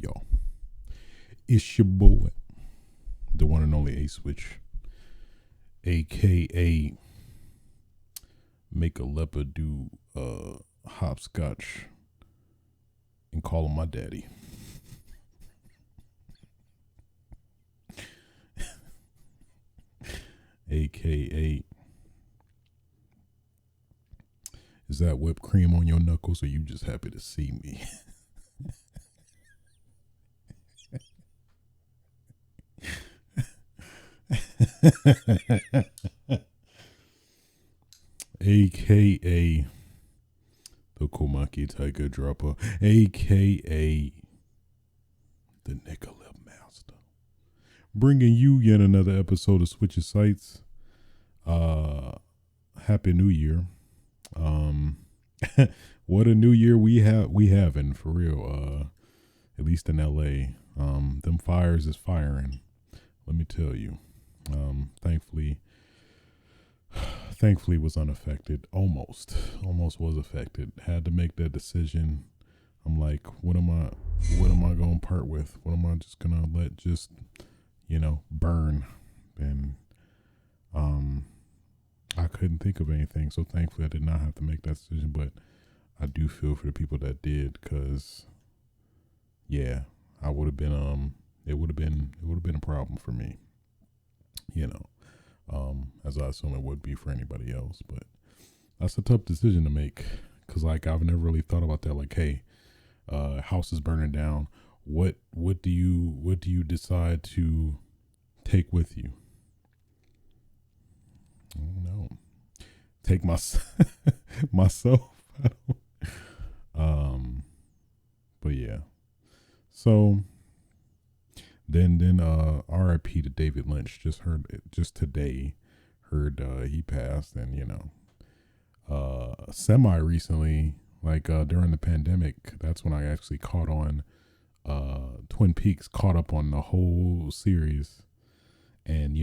y'all? It's your boy, the one and only A Switch, aka make a leopard do hopscotch and call him my daddy. AKA, is that whipped cream on your knuckles, or you just happy to see me? AKA the Komaki Tiger Dropper, AKA the Nicolip Master, bringing you yet another episode of Switch Your Sights. Happy New Year. What a new year we having for real. At least in LA. Them fires is firing. Let me tell you. Thankfully was unaffected. Almost was affected. Had to make that decision. I'm like, what am I gonna part with? What am I just gonna let just, burn? And I couldn't think of anything, so thankfully I did not have to make that decision. But I do feel for the people that did, because I would have been it would have been a problem for me, as I assume it would be for anybody else. But that's a tough decision to make, because I've never really thought about that. Like, hey, house is burning down. What do you decide to take with you? I don't know. Take myself. But yeah. So then R.I.P. to David Lynch. Just today heard he passed, and semi recently, during the pandemic, that's when I actually caught on Twin Peaks, caught up on the whole series, and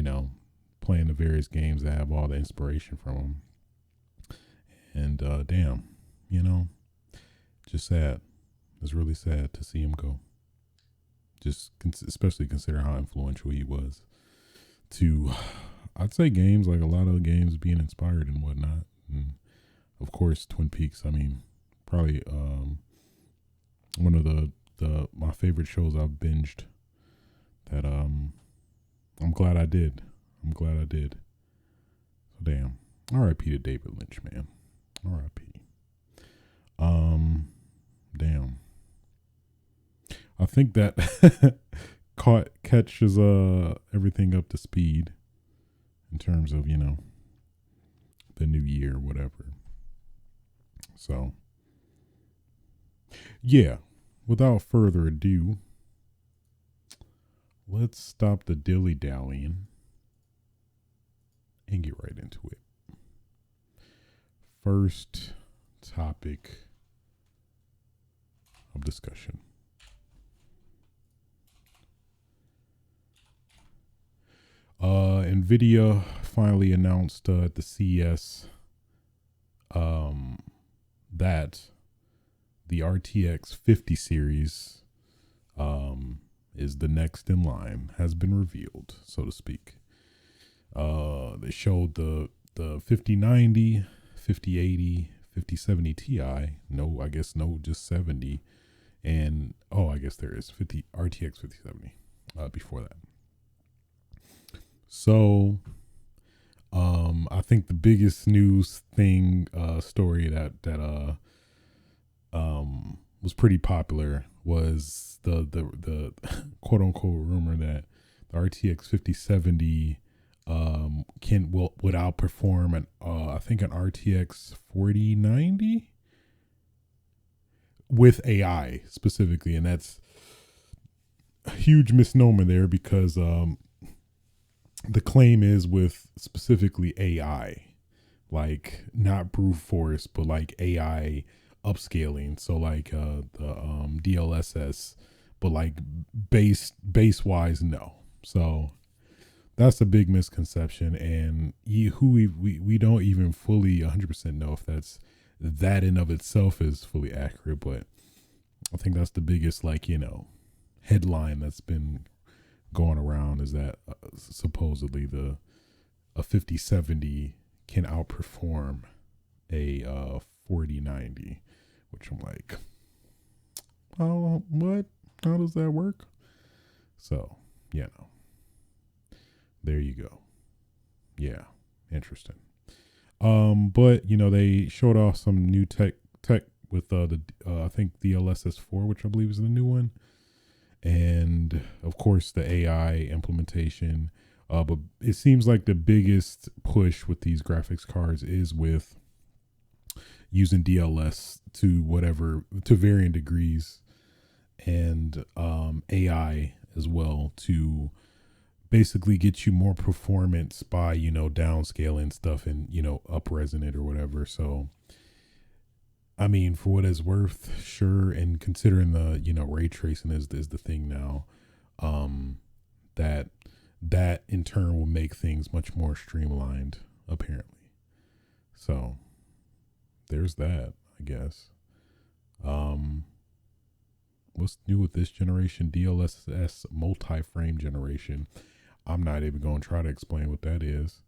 playing the various games that have all the inspiration from them. And damn, just sad. It's really sad to see him go. Just especially consider how influential he was to, I'd say, games, like a lot of the games being inspired and whatnot. And of course, Twin Peaks. I mean, probably one of the my favorite shows I've binged. That I'm glad I did. So damn. R.I.P. to David Lynch, man. R.I.P. Damn. I think that catches everything up to speed in terms of, the new year, whatever. So, yeah, without further ado, let's stop the dilly-dallying and get right into it. First topic of discussion. NVIDIA finally announced at the CES that the RTX 50 series is the next in line, has been revealed, so to speak. They showed the 5090, 5080, 5070 Ti. No, I guess no, just 70. And I guess there is RTX 5070 before that. So, I think the biggest news story that was pretty popular was the quote unquote rumor that the RTX 5070 would outperform I think an RTX 4090 with AI specifically, and that's a huge misnomer there, because the claim is with specifically AI, like not brute force, but like AI upscaling. So like the DLSS, but like base wise, no. So that's a big misconception, and we don't even fully 100% know if that in of itself is fully accurate. But I think that's the biggest headline that's been going around is that supposedly the a 5070 can outperform a 4090, which I'm like, oh, what? How does that work? So, there you go. Yeah, interesting. But they showed off some new tech with the I think the DLSS4, which I believe is the new one, and of course the AI implementation. But it seems like the biggest push with these graphics cards is with using DLS to varying degrees, and AI as well to basically get you more performance by downscaling stuff and up resing or whatever. So I mean, for what it's worth, sure. And considering the ray tracing is the thing now, that in turn will make things much more streamlined, apparently. So there's that, I guess. What's new with this generation? DLSS multi-frame generation. I'm not even going to try to explain what that is.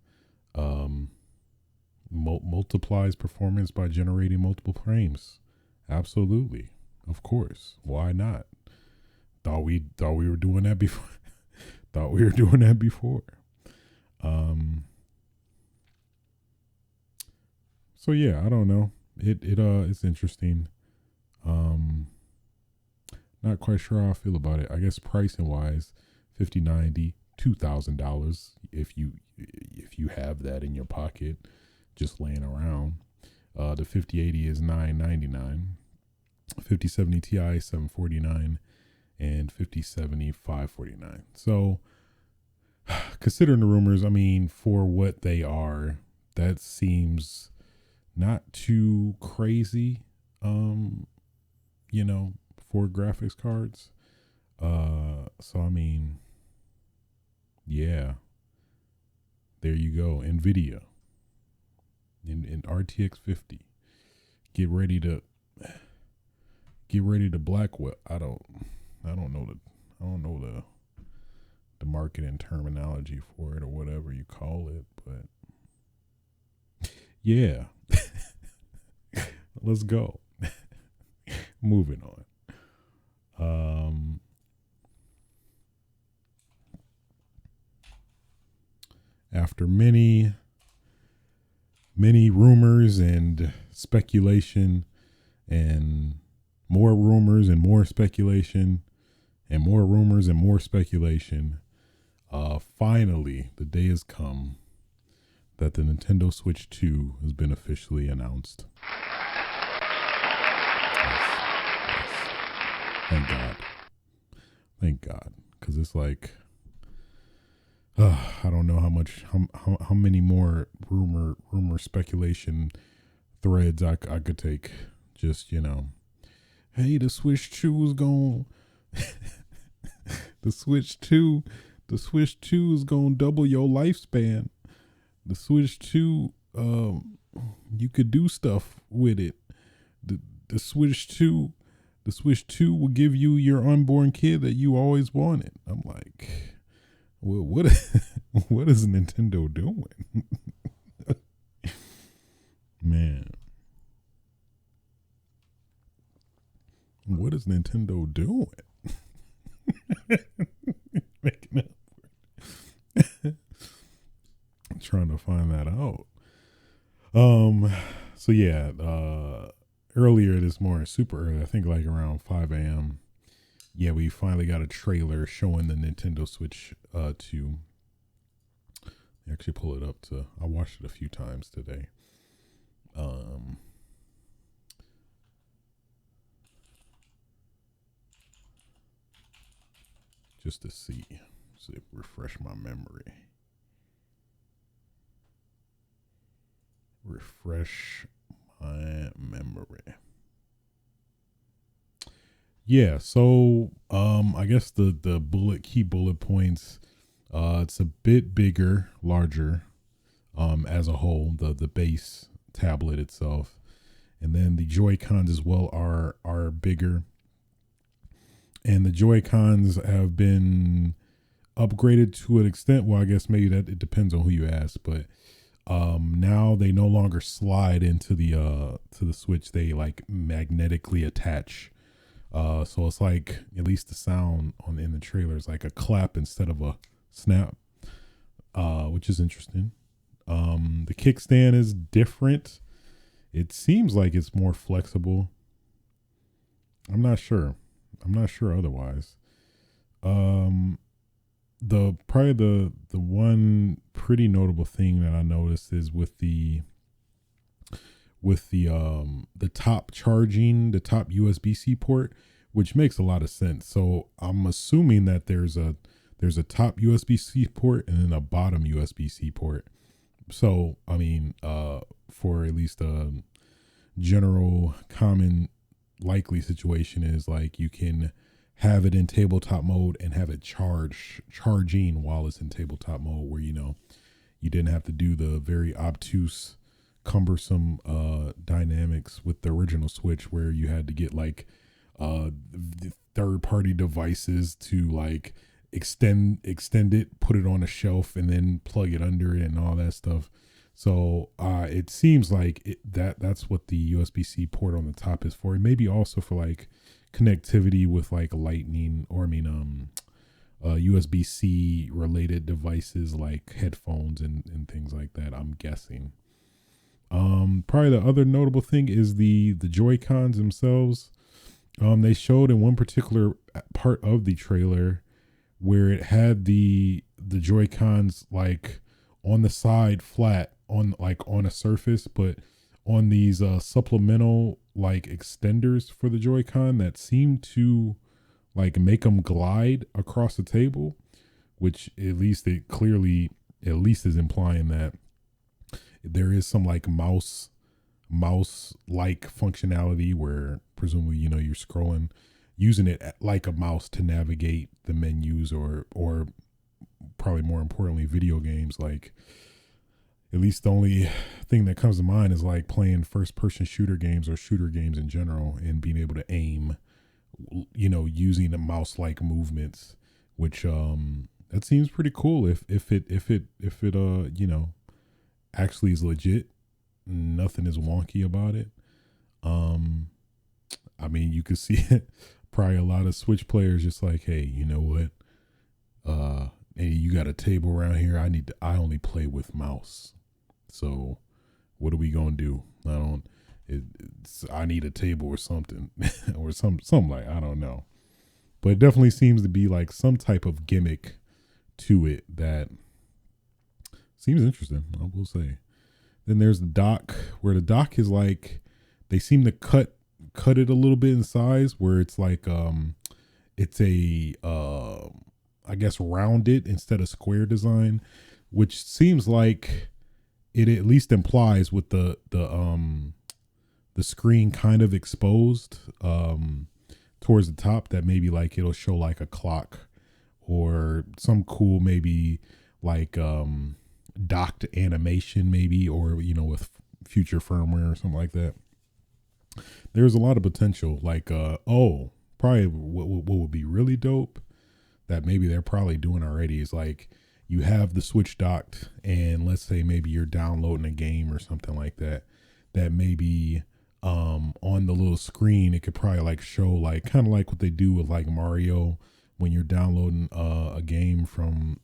Multiplies performance by generating multiple frames. Absolutely, of course. Why not? Thought we were doing that before. Thought we were doing that before. So yeah, I don't know. It's interesting. Not quite sure how I feel about it. I guess pricing wise, $5090, $2,000 if you have that in your pocket, just laying around. The 5080 is $999, 5070 Ti $749, and 5070 $549. So considering the rumors, I mean, for what they are, that seems not too crazy. For graphics cards. So I mean, yeah. There you go. NVIDIA in RTX 50. Get ready to Blackwell. I don't know the marketing terminology for it or whatever you call it, but yeah. Let's go. Moving on. After many rumors and speculation, and more rumors and more speculation, and more rumors and more speculation, finally the day has come that the Nintendo Switch 2 has been officially announced. Yes. Thank God. Because it's like, I don't know how many more rumor speculation threads I could take. Just, hey, the Switch 2 is going, the Switch 2 is going to double your lifespan. The Switch 2, you could do stuff with it. The Switch 2 will give you your unborn kid that you always wanted. I'm like, well, what is Nintendo doing? Man. What is Nintendo doing? Making up. I'm trying to find that out. So yeah, earlier this morning, super early, I think like around 5 a.m. Yeah, we finally got a trailer showing the Nintendo Switch 2. Actually pull it up I watched it a few times today. Just to see refresh my memory. Yeah, so I guess the key bullet points, it's a bit bigger, larger, as a whole, the base tablet itself, and then the Joy-Cons as well are bigger, and the Joy Cons have been upgraded to an extent. Well, I guess maybe that it depends on who you ask, but now they no longer slide into the to the Switch. They like magnetically attach. So it's like, at least the sound on in the trailer is like a clap instead of a snap, which is interesting. The kickstand is different. It seems like it's more flexible. I'm not sure. I'm not sure otherwise. Um, the probably the one pretty notable thing that I noticed is with the top charging, the top USB-C port, which makes a lot of sense. So I'm assuming that there's a top USB-C port and then a bottom USB-C port. So I mean, for at least a general common likely situation is like you can have it in tabletop mode and have it charging while it's in tabletop mode, where you didn't have to do the very obtuse, cumbersome dynamics with the original Switch, where you had to get like the third party devices to like extend it, put it on a shelf, and then plug it under it and all that stuff. So it seems like that's what the USB-C port on the top is for. It may be also for like connectivity with like lightning, or USB-C related devices like headphones and things like that, I'm guessing. Probably the other notable thing is the Joy-Cons themselves. They showed in one particular part of the trailer where it had the Joy-Cons like on the side flat on a surface, but on these supplemental like extenders for the Joy-Con that seem to like make them glide across the table, which at least is implying that there is some like mouse like functionality where presumably you're scrolling using it like a mouse to navigate the menus, or probably more importantly video games. Like, at least the only thing that comes to mind is like playing first person shooter games or shooter games in general, and being able to aim, using the mouse like movements, which that seems pretty cool if it actually is legit. Nothing is wonky about it. I mean, you could see it. Probably a lot of Switch players just like, hey, you know what? Hey, you got a table around here. I only play with mouse. So what are we gonna do? I need a table or something, or something like, I don't know. But it definitely seems to be like some type of gimmick to it that seems interesting, I will say. Then there's the dock, where the dock is like, they seem to cut it a little bit in size, where it's like it's a I guess rounded instead of square design, which seems like it at least implies with the screen kind of exposed towards the top, that maybe like it'll show like a clock or some cool, maybe like docked animation, maybe, or with future firmware or something like that. There's a lot of potential. Like probably what would be really dope, that maybe they're probably doing already, is like you have the Switch docked, and let's say maybe you're downloading a game or something like that, that maybe on the little screen it could probably like show, like kind of like what they do with like Mario when you're downloading a game from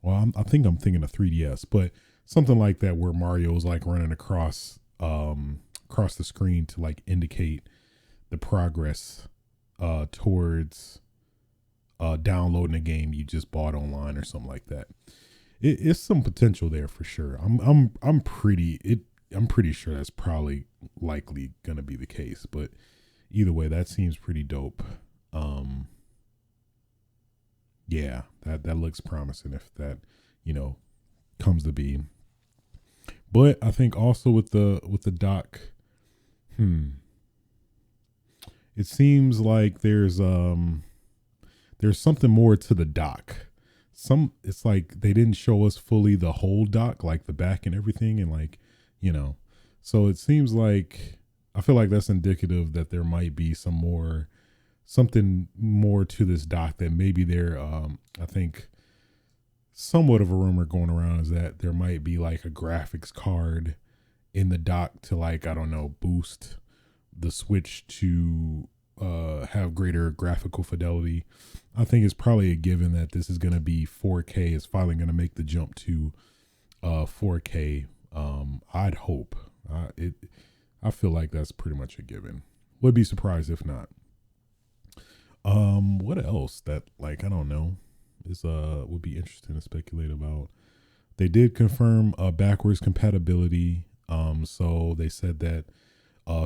I think I'm thinking of 3DS, but something like that, where Mario is like running across the screen to like indicate the progress towards downloading a game you just bought online or something like that. It's some potential there for sure. I'm pretty sure that's probably likely gonna be the case. But either way, that seems pretty dope. Yeah, that looks promising if that comes to be. But I think also with the dock, it seems like there's something more to the dock. It's like they didn't show us fully the whole dock, like the back and everything, and like, so it seems like, I feel like that's indicative that there might be some more something more to this dock that maybe they're I think somewhat of a rumor going around is that there might be like a graphics card in the dock to, like, I don't know, boost the Switch to have greater graphical fidelity. I think it's probably a given that this is going to be 4K. It's finally going to make the jump to 4K. I'd hope. I feel like that's pretty much a given. Would be surprised if not. What else that, like, I don't know, is would be interesting to speculate about. They did confirm backwards compatibility. So they said that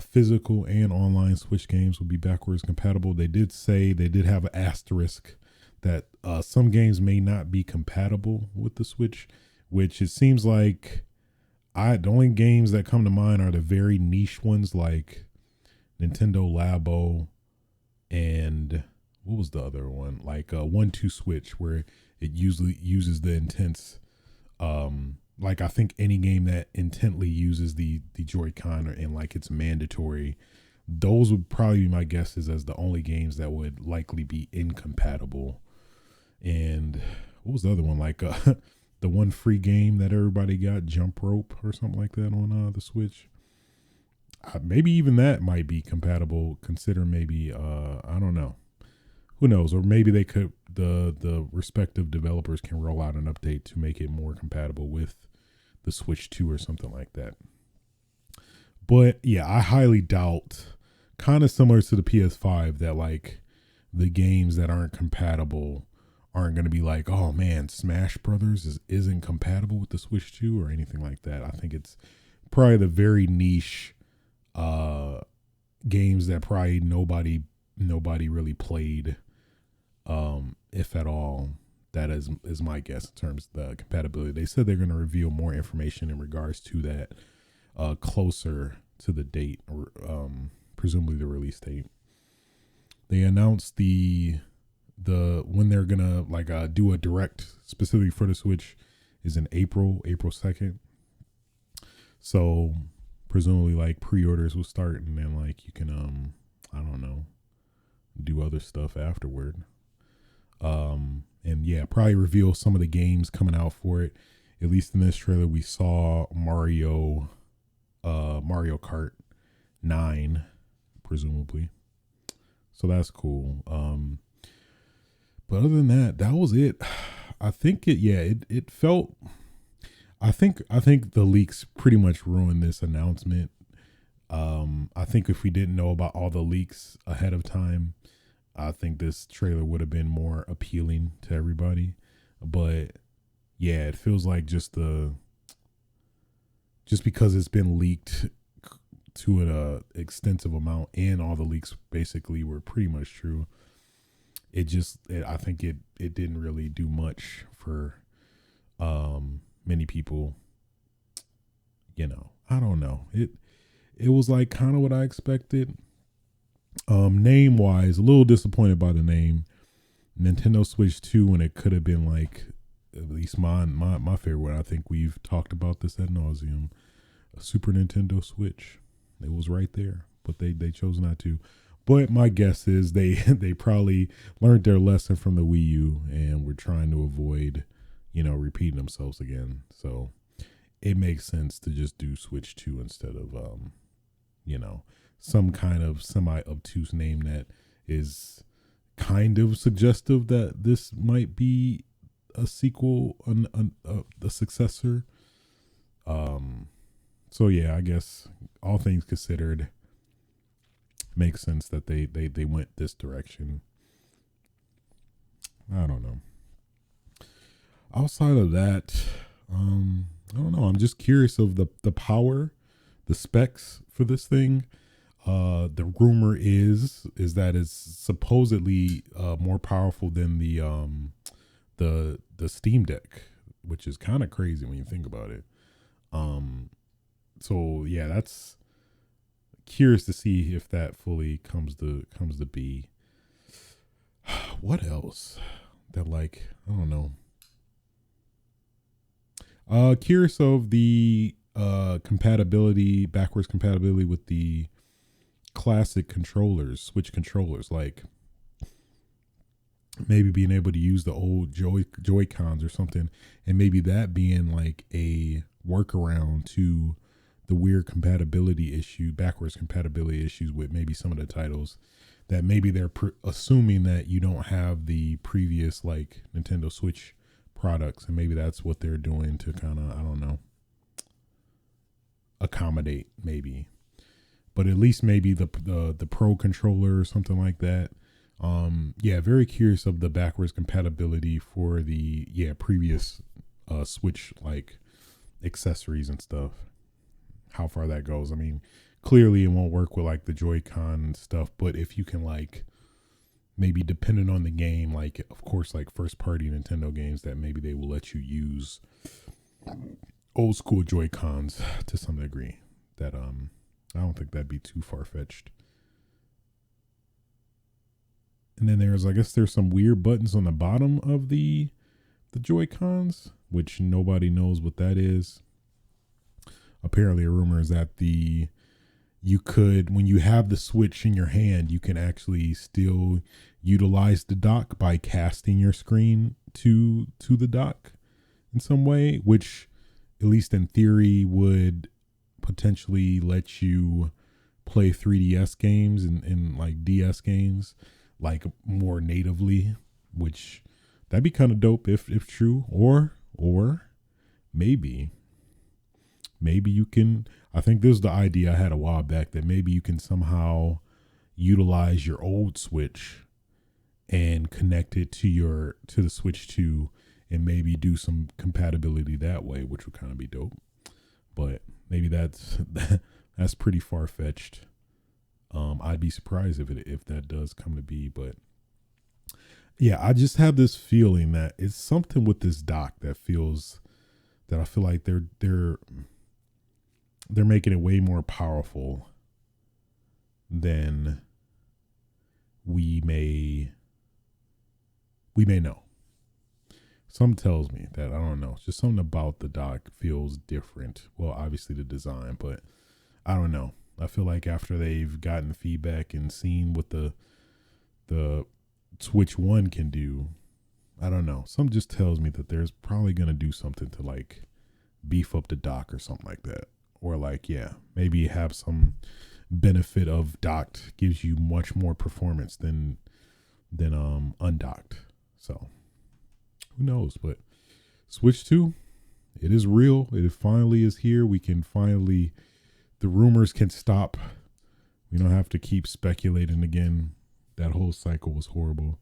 physical and online Switch games will be backwards compatible. They did say they did have an asterisk that some games may not be compatible with the Switch, which it seems like the only games that come to mind are the very niche ones like Nintendo Labo and what was the other one? Like 1-2 Switch, where it usually uses the intense like I think any game that intently uses the Joy-Con and like it's mandatory, those would probably be my guesses as the only games that would likely be incompatible. And what was the other one? Like the one free game that everybody got, Jump Rope or something like that on the Switch. Maybe even that might be compatible. Consider maybe I don't know. Who knows? Or maybe they could the respective developers can roll out an update to make it more compatible with the Switch 2 or something like that. But yeah, I highly doubt, kind of similar to the PS5, that like the games that aren't compatible aren't going to be like, oh man, Smash Brothers isn't compatible with the Switch 2 or anything like that. I think it's probably the very niche games that probably nobody really played, if at all. That is my guess in terms of the compatibility. They said they're going to reveal more information in regards to that closer to the date, or presumably the release date. They announced the when they're gonna like do a direct specifically for the Switch is in April 2nd. So presumably like pre-orders will start, and then like you can I don't know, do other stuff afterward. And yeah, probably reveal some of the games coming out for it. At least in this trailer, we saw Mario Kart 9, presumably. So that's cool. But other than that, that was it. I think it felt. I think the leaks pretty much ruined this announcement. I think if we didn't know about all the leaks ahead of time, I think this trailer would have been more appealing to everybody. But yeah, it feels like just because it's been leaked to an extensive amount and all the leaks basically were pretty much true. I think it didn't really do much for many people. I don't know. It was like kind of what I expected. Name wise, a little disappointed by the name Nintendo Switch 2 when it could have been like, at least my favorite one. I think we've talked about this ad nauseum. A Super Nintendo Switch. It was right there, but they chose not to. But my guess is they probably learned their lesson from the Wii U and were trying to avoid, repeating themselves again. So it makes sense to just do Switch 2 instead of some kind of semi-obtuse name that is kind of suggestive that this might be a sequel, a successor. So yeah, I guess all things considered, makes sense that they went this direction. I don't know. Outside of that, I don't know. I'm just curious of the power, the specs for this thing. The rumor is that it's supposedly more powerful than the Steam Deck, which is kind of crazy when you think about it. So yeah, that's curious to see if that fully comes to be. What else? That like I don't know. Curious of the backwards compatibility with the classic controllers, Switch controllers. Like, maybe being able to use the old Joy-Cons or something, and maybe that being like a workaround to the weird backwards compatibility issues with maybe some of the titles, that maybe they're assuming that you don't have the previous like Nintendo Switch products, and maybe that's what they're doing to kind of, I don't know, accommodate maybe. But at least maybe the Pro controller or something like that. Yeah, very curious of the backwards compatibility for the previous Switch like accessories and stuff. How far that goes. I mean, clearly it won't work with like the Joy-Con stuff, but if you can like maybe depending on the game, like of course like first party Nintendo games, that maybe they will let you use old school Joy-Cons to some degree. That I don't think that'd be too far fetched. And then I guess there's some weird buttons on the bottom of the Joy-Cons, which nobody knows what that is. Apparently a rumor is that you could, when you have the Switch in your hand, you can actually still utilize the dock by casting your screen to the dock in some way, which at least in theory would potentially let you play 3DS games and like DS games like more natively, which that'd be kind of dope if true. Or maybe you can, I think this is the idea I had a while back, that maybe you can somehow utilize your old Switch and connect it to the Switch 2 and maybe do some compatibility that way, which would kind of be dope. But maybe that's pretty far fetched. I'd be surprised if that does come to be, but yeah, I just have this feeling that it's something with this dock that I feel like they're making it way more powerful than we may know. Some tells me that, I don't know, just something about the dock feels different. Well, obviously the design, but I don't know. I feel like after they've gotten feedback and seen what the Switch 1 can do, I don't know. Some just tells me that there's probably going to do something to like beef up the dock or something like that. Or like, yeah, maybe have some benefit of docked gives you much more performance than undocked. So who knows? But Switch 2, it is real. It finally is here. We can finally, the rumors can stop. We don't have to keep speculating again. That whole cycle was horrible.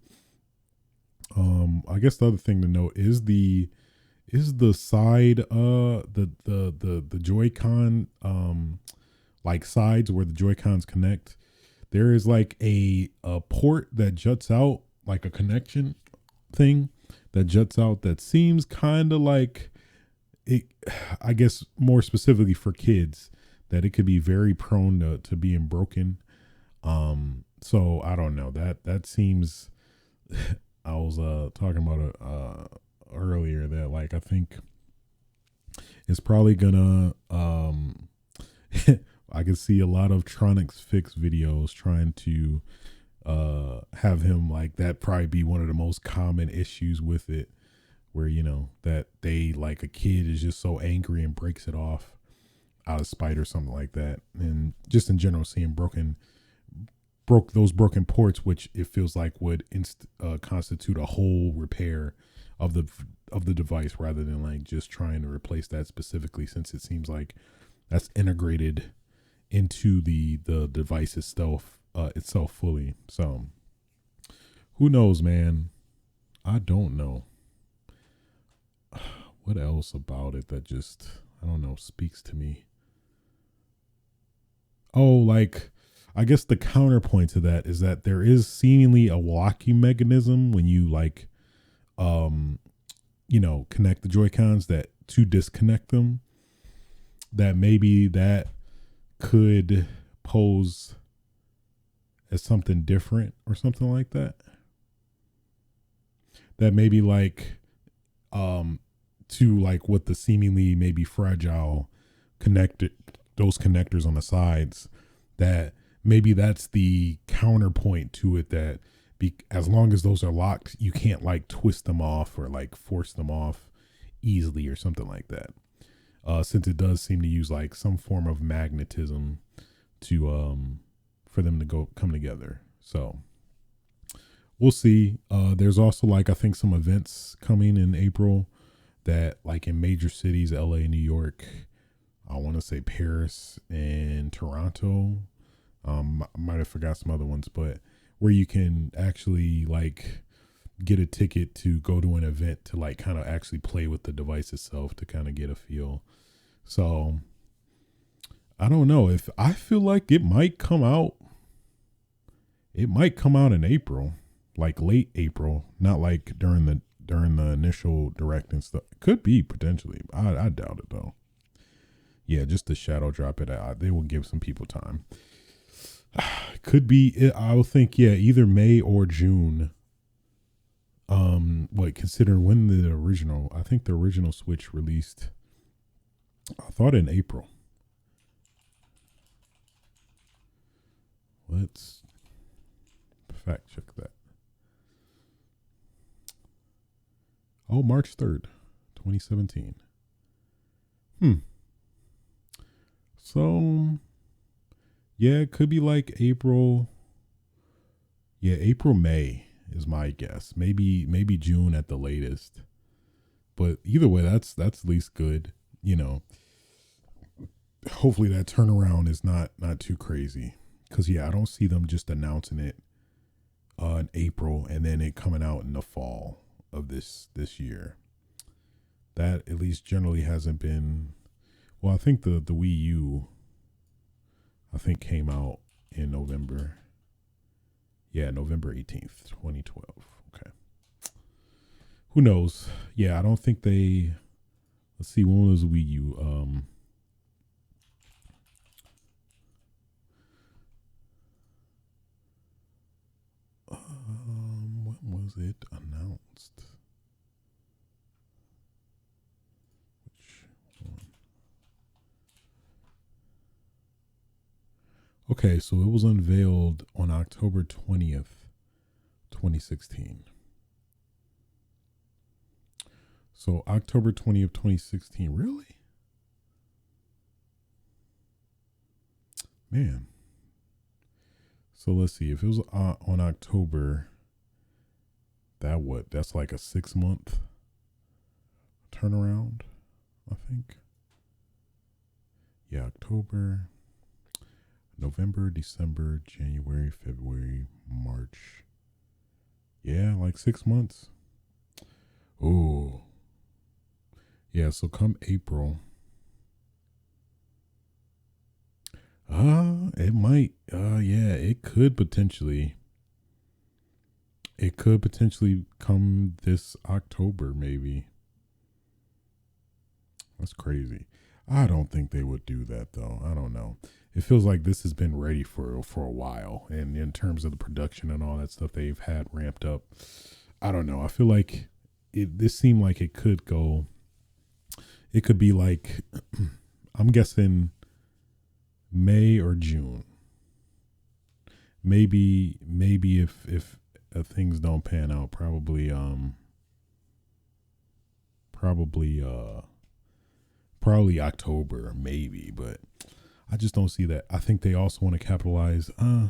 I guess the other thing to note is the side the Joy-Con like sides where the Joy-Cons connect. There is like a port that juts out, like a connection thing that juts out, that seems kind of like it, I guess more specifically for kids, that it could be very prone to being broken. So I don't know, that seems I was talking about it earlier, that like I think it's probably gonna I can see a lot of Tronics Fix videos trying to have him, like that probably be one of the most common issues with it, where you know that they, like, a kid is just so angry and breaks it off out of spite or something like that. And just in general, seeing broken ports, which it feels like would constitute a whole repair of the device, rather than like just trying to replace that specifically, since it seems like that's integrated into the device itself fully. So who knows, man? I don't know. What else about it that just, I don't know, speaks to me? Oh, like, I guess the counterpoint to that is that there is seemingly a locking mechanism when you like, connect the Joy-Cons, that to disconnect them, that maybe that could pose as something different or something like that. That maybe like, to like what the seemingly maybe fragile those connectors on the sides, that maybe that's the counterpoint to it, that as long as those are locked, you can't like twist them off or like force them off easily or something like that. Since it does seem to use like some form of magnetism to for them to go come together. So we'll see. There's also like I think some events coming in April that like in major cities, LA, New York, I want to say Paris and Toronto. I might have forgot some other ones, but where you can actually like get a ticket to go to an event to like kind of actually play with the device itself to kind of get a feel. So I don't know if I feel like it might come out. It might come out in April, like late April, not like during the initial direct and stuff. Could be potentially. I doubt it though. Yeah, just the shadow drop it out. They will give some people time. Could be. I would think yeah, either May or June. Consider when the original? I think the original Switch released. I thought in April. Let's fact check that. Oh, March 3rd, 2017. So, yeah, it could be like April. Yeah, April, May is my guess. Maybe June at the latest. But either way, that's at least good. You know, hopefully that turnaround is not too crazy. Because yeah, I don't see them just announcing it in April and then it coming out in the fall of this year. That at least generally hasn't been. Well, I think the Wii U, I think came out in November. Yeah, November 18th, 2012. Okay. Who knows? Yeah, I don't think they. Let's see, when was Wii U? When was it announced? Which one? Okay, so it was unveiled on October 20th, 2016. So October 20th, 2016. Really? Man. So let's see. If it was on October, that's like a 6 month turnaround, I think. Yeah, October, November, December, January, February, March. Yeah, like 6 months. Oh. Yeah, so come April. It might. Yeah, it could potentially. It could potentially come this October, maybe. That's crazy. I don't think they would do that though. I don't know. It feels like this has been ready for a while, and in terms of the production and all that stuff they've had ramped up. I don't know. I feel like this seemed like it could go. It could be like, I'm guessing May or June. Maybe if things don't pan out, probably October maybe, but I just don't see that. I think they also want to capitalize. I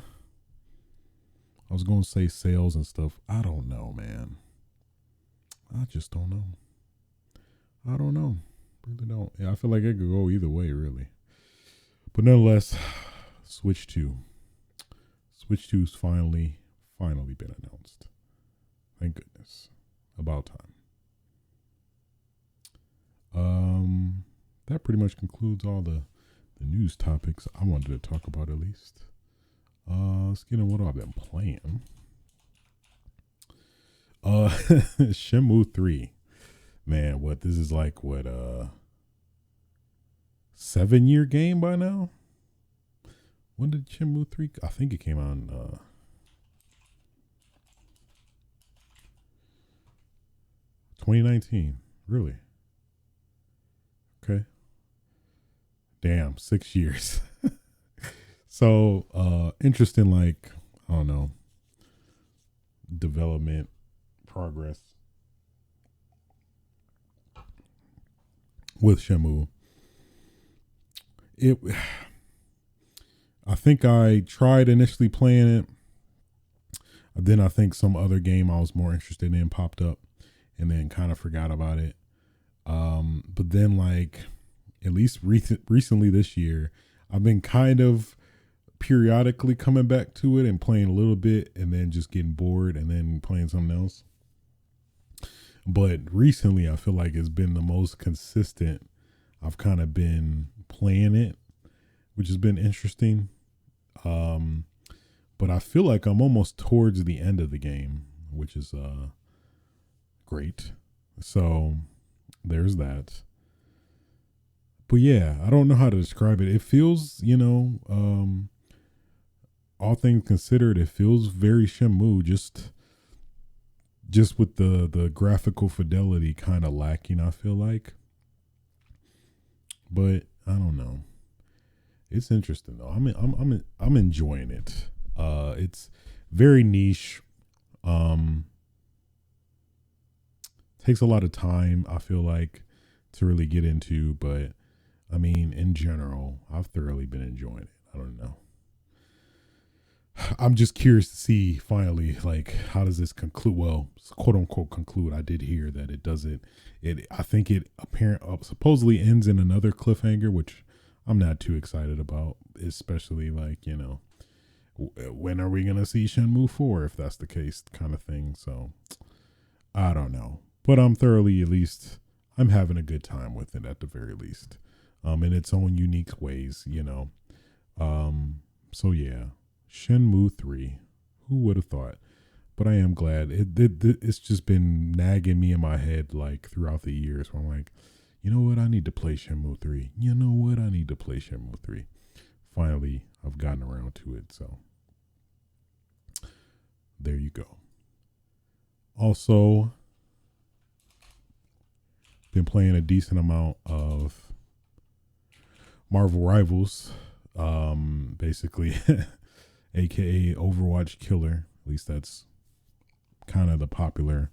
was going to say sales and stuff. I don't know, man. I just don't know. I don't know. Really don't. Yeah, I feel like it could go either way, really. But nonetheless, Switch 2. Switch 2's finally been announced. Thank goodness. About time. That pretty much concludes all the news topics I wanted to talk about at least. Let's get in what I've been playing. Shenmue 3. Man, this is like 7-year game by now? When did Shenmue 3? I think it came out in 2019. Really? Okay. Damn, 6 years. So, interesting, like, I don't know. development progress with Shenmue. It I think I tried initially playing it. Then I think some other game I was more interested in popped up, and then kind of forgot about it. But then, like, at least recently this year, I've been kind of periodically coming back to it and playing a little bit, and then just getting bored, and then playing something else. But recently, I feel like it's been the most consistent. I've kind of been playing it, which has been interesting. Um, but I feel like I'm almost towards the end of the game, which is great. So there's that. But yeah, I don't know how to describe it. It feels, all things considered, it feels very Shenmue. Just with the graphical fidelity kind of lacking, I feel like. But I don't know. It's interesting though. I'm enjoying it. It's very niche. Um, Takes a lot of time, I feel like, to really get into, but I mean, in general, I've thoroughly been enjoying it. I don't know. I'm just curious to see finally, like, how does this conclude? Well, quote unquote conclude. I did hear that it doesn't. I think it supposedly ends in another cliffhanger, which I'm not too excited about. Especially like, when are we gonna see Shenmue 4 if that's the case, kind of thing. So I don't know, but I'm thoroughly, at least, I'm having a good time with it at the very least, in its own unique ways. So yeah. Shenmue 3. Who would have thought? But I am glad. It's just been nagging me in my head like throughout the years where I'm like, you know what? I need to play Shenmue 3. You know what? I need to play Shenmue 3. Finally, I've gotten around to it. So there you go. Also, been playing a decent amount of Marvel Rivals. Basically. AKA Overwatch Killer. At least that's kind of the popular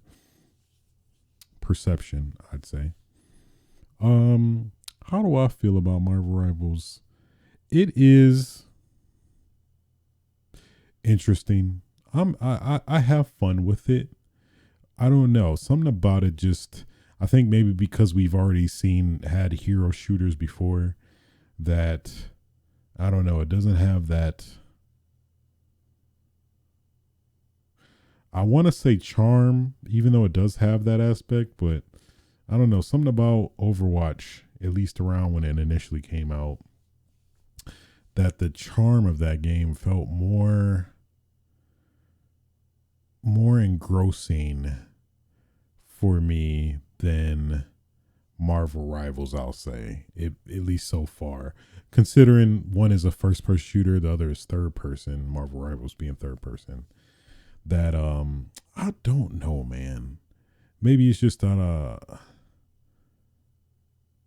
perception, I'd say. How do I feel about Marvel Rivals? It is interesting. I have fun with it. I don't know. Something about it just, I think maybe because we've already had hero shooters before, that I don't know, it doesn't have that, I want to say charm, even though it does have that aspect, but I don't know, something about Overwatch, at least around when it initially came out, that the charm of that game felt more engrossing for me than Marvel Rivals, I'll say, at least so far. Considering one is a first person shooter, the other is third person, Marvel Rivals being third person. That I don't know, man. Maybe it's just that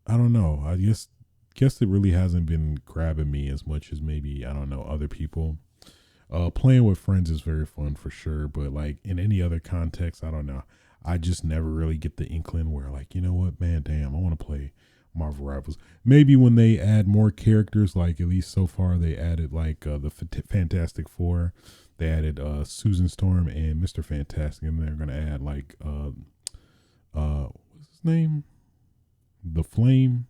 I don't know. I guess it really hasn't been grabbing me as much as maybe, I don't know, other people. Playing with friends is very fun for sure, but like in any other context, I don't know. I just never really get the inkling where, like, you know what, man, damn, I want to play Marvel Rivals. Maybe when they add more characters, like at least so far they added like the Fantastic Four. They added Susan Storm and Mr. Fantastic, and they're gonna add like what's his name? The Flame.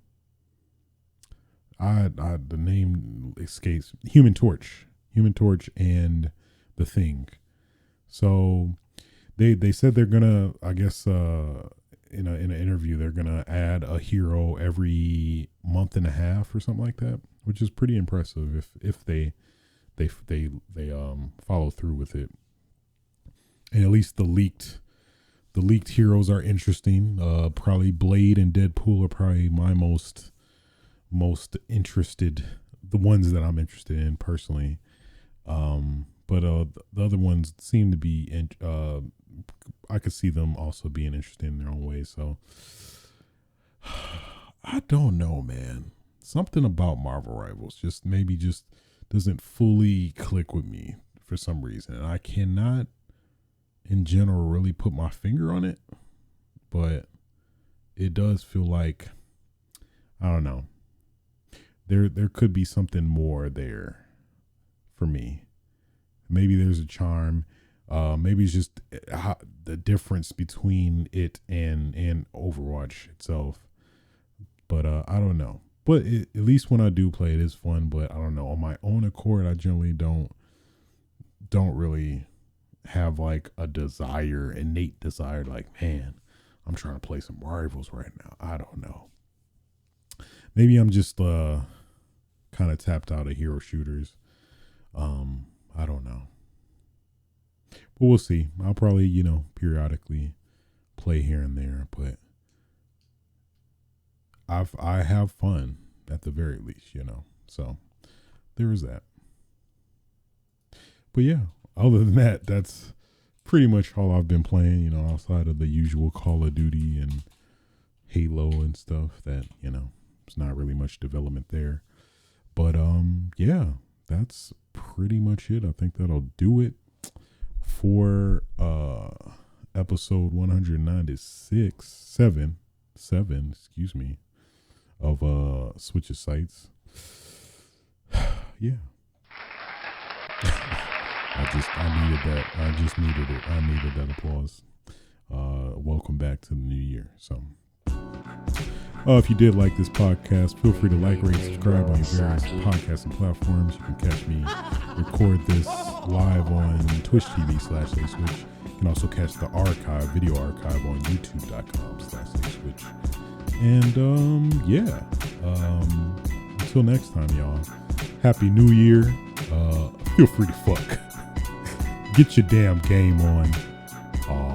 The name escapes. Human Torch, and the Thing. So they said they're gonna, I guess, in an interview, they're gonna add a hero every month and a half or something like that, which is pretty impressive if they follow through with it. And at least the leaked heroes are interesting. Probably Blade and Deadpool are probably my most interested, the ones that I'm interested in personally. But the other ones seem to be I could see them also being interested in their own way. So I don't know, man. Something about Marvel Rivals just doesn't fully click with me for some reason. And I cannot in general really put my finger on it, but it does feel like, I don't know, there could be something more there for me. Maybe there's a charm. Maybe it's just the difference between it and Overwatch itself. But I don't know. But at least when I do play, it is fun. But I don't know. On my own accord, I generally don't really have like a innate desire. Like, man, I'm trying to play some rivals right now. I don't know. Maybe I'm just kind of tapped out of hero shooters. I don't know. But we'll see. I'll probably, periodically play here and there, but I have fun at the very least, So there is that. But yeah, other than that, that's pretty much all I've been playing, outside of the usual Call of Duty and Halo and stuff that, there's not really much development there. But yeah, that's pretty much it. I think that'll do it for episode 196, seven, excuse me, of Switch's Sights. Yeah. I needed that. I just needed it. I needed that applause. Welcome back to the new year. So if you did like this podcast, feel free to like, rate, subscribe on your various podcasting platforms. You can catch me record this live on Twitch TV/ASwitch. You can also catch the video archive on YouTube.com/ASwitch. And yeah, until next time, y'all. Happy New Year. Feel free to fuck. Get your damn game on. Yeah.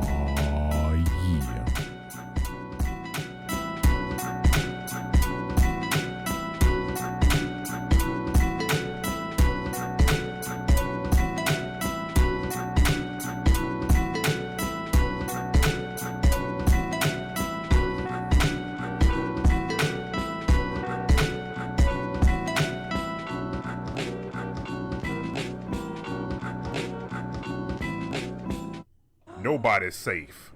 Nobody's safe.